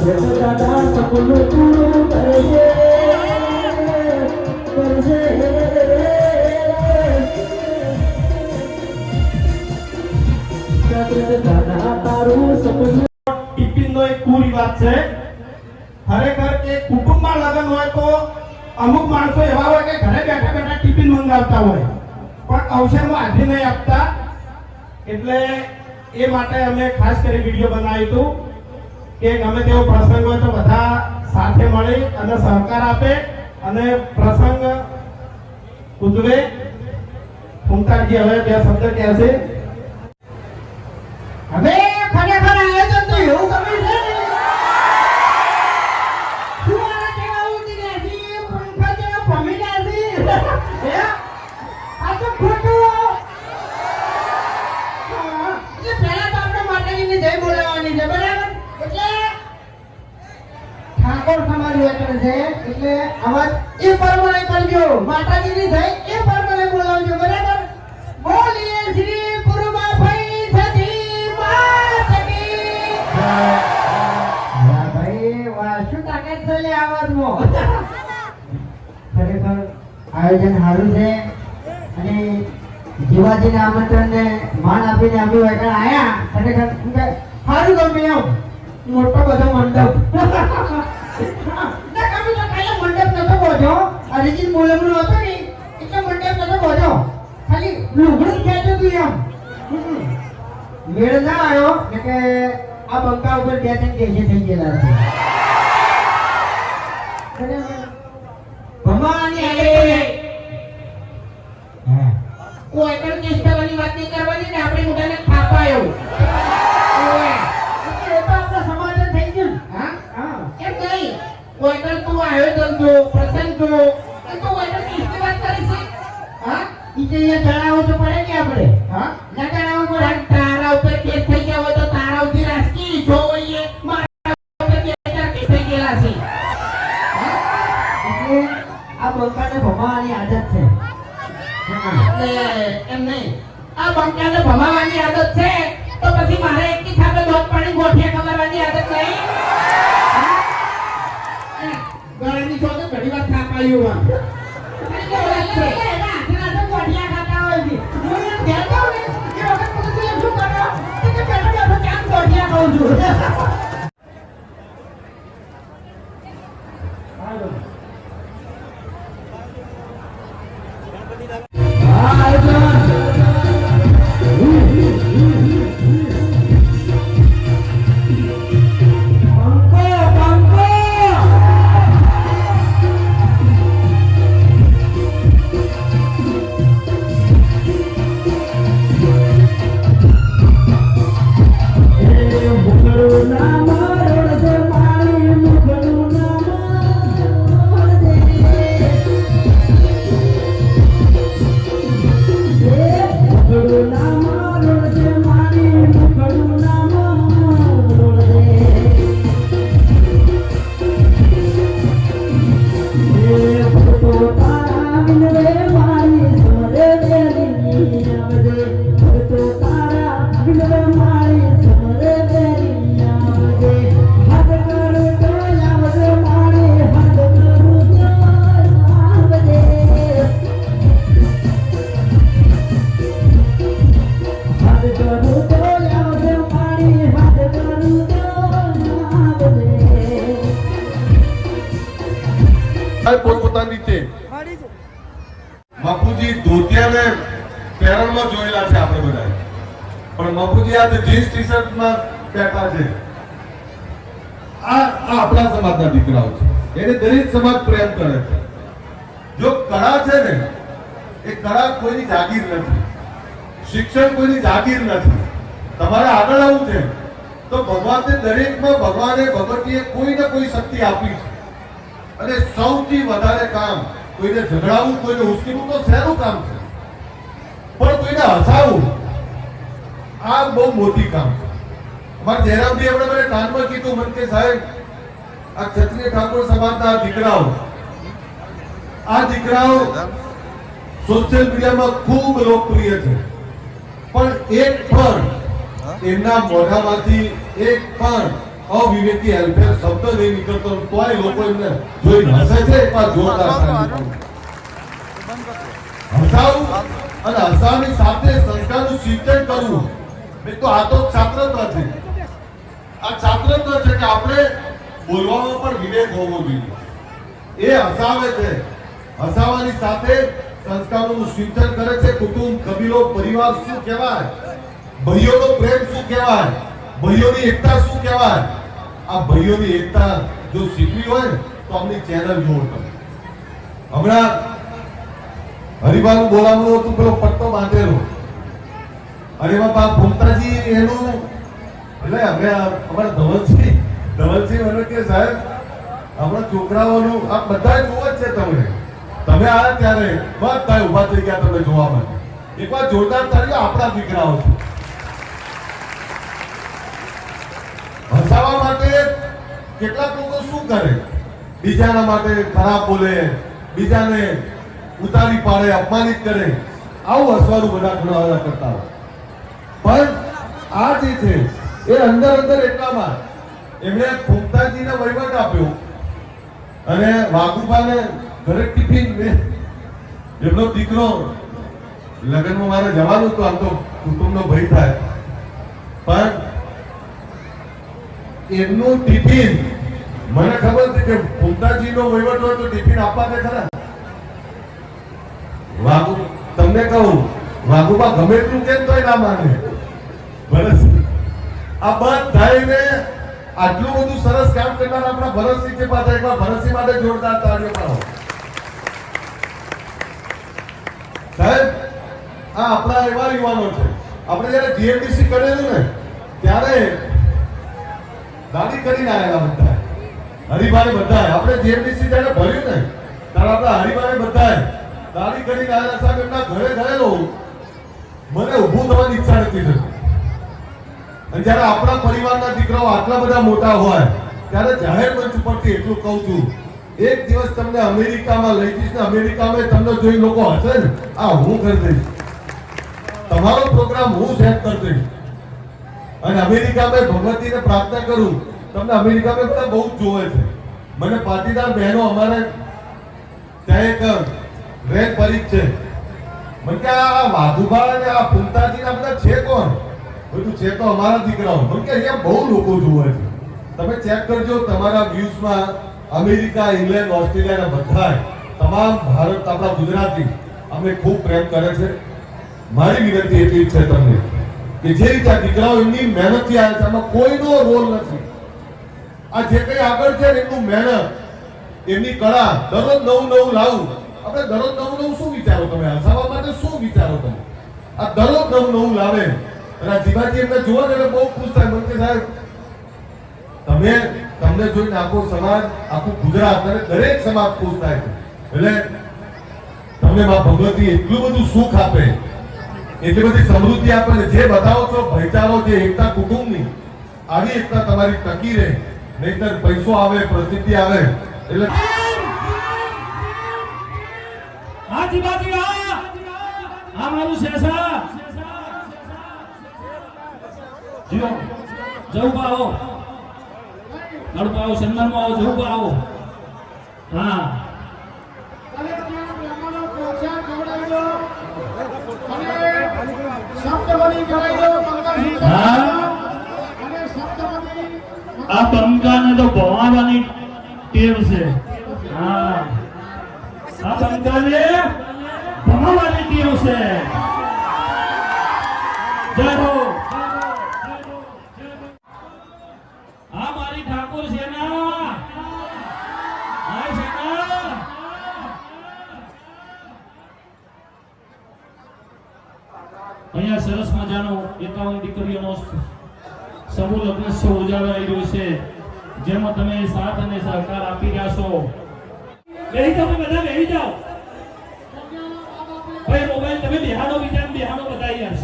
દાદા સપનું પૂરું કરજે કરજે દાદા તારું સપનું ટિફિનનો એક કુરિવાજ છે ખરેખર કે કુટુંબમાં લગ્ન હોય તો અમુક માણસો એવા હોય કે ઘરે બેઠા બેઠા ટિફિન મંગાવતા હોય પણ અવસરમાં હાજરી નહીં આપતા એટલે એ માટે અમે ખાસ કરી વિડીયો બનાવ્યું હતું કે ગમે તેવો પ્રસંગ હોય તો બધા સાથે મળી અને સહકાર આપે અને પ્રસંગ ઉજવે. ફૂંકાજી હવે બે શબ્દ કહેશે. હવે ખરેખર આયોજન તો એવું ગમે છે ને સુવાળા કેવા ઉડી નથી પંખા જેવા ભમી નથી આ તો ખોટું એટલે પહેલા તો આપણે માતાજીની જય બોલાવવાની છે બરાબર એટલે ઠાકોર સમાજ વેતન છે એટલે અવાજ એ પ્રમાણે કરજો માતાજીની જય એ પ્રમાણે બોલાવજો બરાબર. બોલીએ શ્રી ગુરુબા ભાઈ સતી માતની વાહ ભાઈ વાહ શું તાકાત છે લે આવાજમાં ખરેખર આયોજન સારું છે અને જીવાજીના આમંત્રણને માન આપીને અમે વગર આયા ખરેખર સારું ગમે એમ મોટો બધો મંડપ ના કમી તો કાલે મંડપ નતો બોજો અરિજીત બોલમનો હતો ને એટલે મંડપ નતો બોજો ખાલી લુગડું ખેંચ્યું તું એમ મેળ ના આવ્યો કે આ બંકા ઉપર બે ત્રણ કેસે થઈ ગયેલા છે ભગવાનની આગળ કોઈ પણ કેસ્ટાવાની વાત નહીં કરવાની ને આપણે મોટાને ખાપાયો ઓય એટલે તો આપણો સમાધાન થઈ ગયું. હા હા કેમ નહીં કોઈ પણ તું આયોજન જો પ્રસંગ જો તો કોઈ પણ કેસ્ટ વાત કરી છે. હા ઈ જે જણાવો તો પડે કે આપણે હા ના જણાવો પડે તારા ઉપર કેસ થઈ ગયા હોય તો તારા ઉપર રાજકી જો હોય મારા ઉપર બે ચાર કેસ થઈ ગયેલા છે. એટલે આ બંકાને ભમાવાની આદત છે એટલે એમ નહીં આ બંકાને ભમાવાની આદત છે તો પછી મારે એકની ખાતે દોત પાણી ગોઠિયા ખબરવાની આદત નહીં. ગળાની શોધે ઘણી વાર થાપાયું પોતપોતાની રીતે બાપુજી ધોતિયાને પેરણમાં જોયેલા છે આપણે બધા પણ બાપુજી આ જીન્સ ટી શર્ટમાં બેઠા છે. આ આપણા સમાજના દીકરાઓ છે એને દરેક સમાજ પ્રેમ કરે છે. જો કળા છે ને એ કળા કોઈની જાગીર નથી, શિક્ષણ કોઈની જાગીર નથી. તમારે આગળ આવવું છે તો ભગવાનને દરેકમાં ભગવાને ભગવતીએ કોઈ ને કોઈ શક્તિ આપી છે અને સૌથી વધારે કામ કોઈને ઝઘડાવવું કોઈને ઉશ્કેરવું તો સહેલું કામ છે પણ કોઈને હસાવવું આ બહુ મોટી કામ છે. અમારા જયરામજી આપણે મને કાનમાં કીધું મને કે સાહેબ આ ક્ષત્રિય ઠાકોર સમાજના દીકરાઓ સોશિયલ મીડિયામાં ખૂબ લોકપ્રિય છે પણ એક પણ એમના મોઢામાંથી એક પણ અવિવેકી હેલ્પેર શબ્દ નહીં નીકળતો તોય લોકો એમને જોઈને હસે છે. એકવાર જોરદાર તાળી. હસાવું અને હસાવની સાથે સંસ્કારનું સિંચન કરવું. મેં તો આ તો છાત્રત્વ છે. આ છાત્રત્વ છે કે આપણે બોલવામાં પણ વિવેક હોવો જોઈએ. એ હસાવે છે, હસાવવાની સાથે સંસ્કારોનું સિંચન કરે છે. કુટુંબ, કબીલો, પરિવાર શું કહેવાય, ભાઈઓનો પ્રેમ શું કહેવાય, ભાઈઓની એકતા શું કહેવાય. આ ભાઈઓની એકતા જો શીખવી હોય ને તો આપણી ચેનલ જુઓ તમે. હમણાં હરિભાનું બોલાવવાનું હતું, પેલો પટ્ટો બાંધેલો. અરે બાપા ભૂમતાજી એનું એટલે હવે અમારા ધવલસિંહ મને કે સાહેબ આપણા છોકરાઓનું આ બધા જોવા જ છે. તમે આવ્યા ત્યારે બધા ઉભા થઈ ગયા તમે જોવા માટે. એકવાર જોરદાર તાળીઓ આપણા દીકરાઓ છે. હસાવવા માટે કેટલાક લોકો શું કરે, બીજાના માટે ખરાબ બોલે, બીજાને ઉતારી પાડે, અપમાનિત કરે. આવું હસવાનું બધા ઘણા કરતા હોય. પણ આ જે છે એ અંદર એટલામાં એમણે ભૂમતાજીને વહીવટ આપ્યો અને વાઘુબાને ઘરે ટિફિન. એમનો દીકરો લગ્નમાં મારે જવાનું હતું, આમ તો કુટુંબનો ભય થાય, પણ એમનું ટિફિન મને ખબર છે કે ભૂમતાજીનો વહીવટ હોય તો ટિફિન આપવા દે ખરા. વાઘુ તમને કહું, વાઘુબા ગમે એટલું કેમ તોય ના માને. બસ આ બધાને આટલું બધું સરસ કામ કરનાર આપણા ભરતસિંહ છે. પાછા એકવાર ભરતસિંહ માટે જોરદાર તાળીઓ પાડો સાહેબ. આ આપણા એવા યુવાનો છે. આપણે જયારે જીએમડીસી કરેલું ને ત્યારે દાદી કરીને આવેલા બધા હરિભાઈ, બધા આપણે જીએમડીસી જયારે ભર્યું ને ત્યારે આપણા હરિભાઈ બધા દાદી કરીને આવેલા. સાહેબ એમના ઘરે ગયેલો મને ઊભું થવાની ઈચ્છા નથી થતી. અને જ્યારે આપણા પરિવારના દીકરાઓ આટલા બધા મોટા હોય ત્યારે જાહેર મંચ ઉપરથી એટલું કહું છું, એક દિવસ તમને અમેરિકામાં લઈ જઈશ ને અમેરિકામાં તમને જોઈ લોકો હશે ને, આ હું કરી દઈશ, તમારો પ્રોગ્રામ હું સેટ કરી દઈશ. અને અમેરિકામાં ભગવતીને પ્રાર્થના કરું, તમને અમેરિકામાં બધા બહુ જ જોવે છે. મને પાટીદાર બહેનો અમારે ત્યાં એક રેલ પરીખ છે, મને કે આ વાઘુબા અને આ ભૂમતાજી ના બધા છે કોણ? બધું છે તો અમારા દીકરાઓ. મને કે અહીંયા બહુ લોકો જોવે છે. તમે ચેક કરજો તમારા વ્યૂઝમાં અમેરિકા, ઇંગ્લેન્ડ, ઓસ્ટ્રેલિયાના બધા તમામ ભારત આપણા ગુજરાતી અમને ખૂબ પ્રેમ કરે છે. મારી વિનંતી એટલી છે તમને કે જે રીતે આ દીકરાઓ એમની મહેનતથી આવે છે, આમાં કોઈનો રોલ નથી. આ જે કંઈ આગળ છે એમનું મહેનત, એમની કળા, દરરોજ નવું લાવું. આપણે દરરોજ નવું શું વિચારો તમે? હસાવવા માટે શું વિચારો તમે? આ દરરોજ નવું લાવે. અને આ જીવાજી એમને જોવો ને એટલે બહુ ખુશ થાય. મને કે સાહેબ તમને જોઈને આખો સમાજ, આખું ગુજરાત અને દરેક સમાજ ખુશ થાય છે. એટલે તમને મા ભગવતી એટલું બધું સુખ આપે, એટલી બધી સમૃદ્ધિ આપે ને જે બતાવો છો ભાઈચારો, જે એકતા કુટુંબની, આવી એકતા તમારી ટકી રહે. નહીતર પૈસો આવે, પ્રસિદ્ધિ આવે એટલે મારું શેષા જીઓ જવું આવો, નડકો આવો, સન્માનમાં આવો, જવું આવો. હા આ બંકાને તો ભવાવાની ટેવ છે. હા આ બંકાને ભવાવાની ટેવ છે. જય હો. આ મારી ઠાકોર સેના, આ સેના અહીંયા સરસ મજાનો 51 દીકરીઓનો સમૂહ લગ્નોત્સવ ઉજવાઈ રહ્યો છે, જેમાં તમે સાથ અને સહકાર આપી રહ્યા છો. બેહી જાઓ, બધા બેહી જાઓ. ભાઈ મોબાઈલ તમે બેહાડો, બીજા બેહાડો બધા યાર.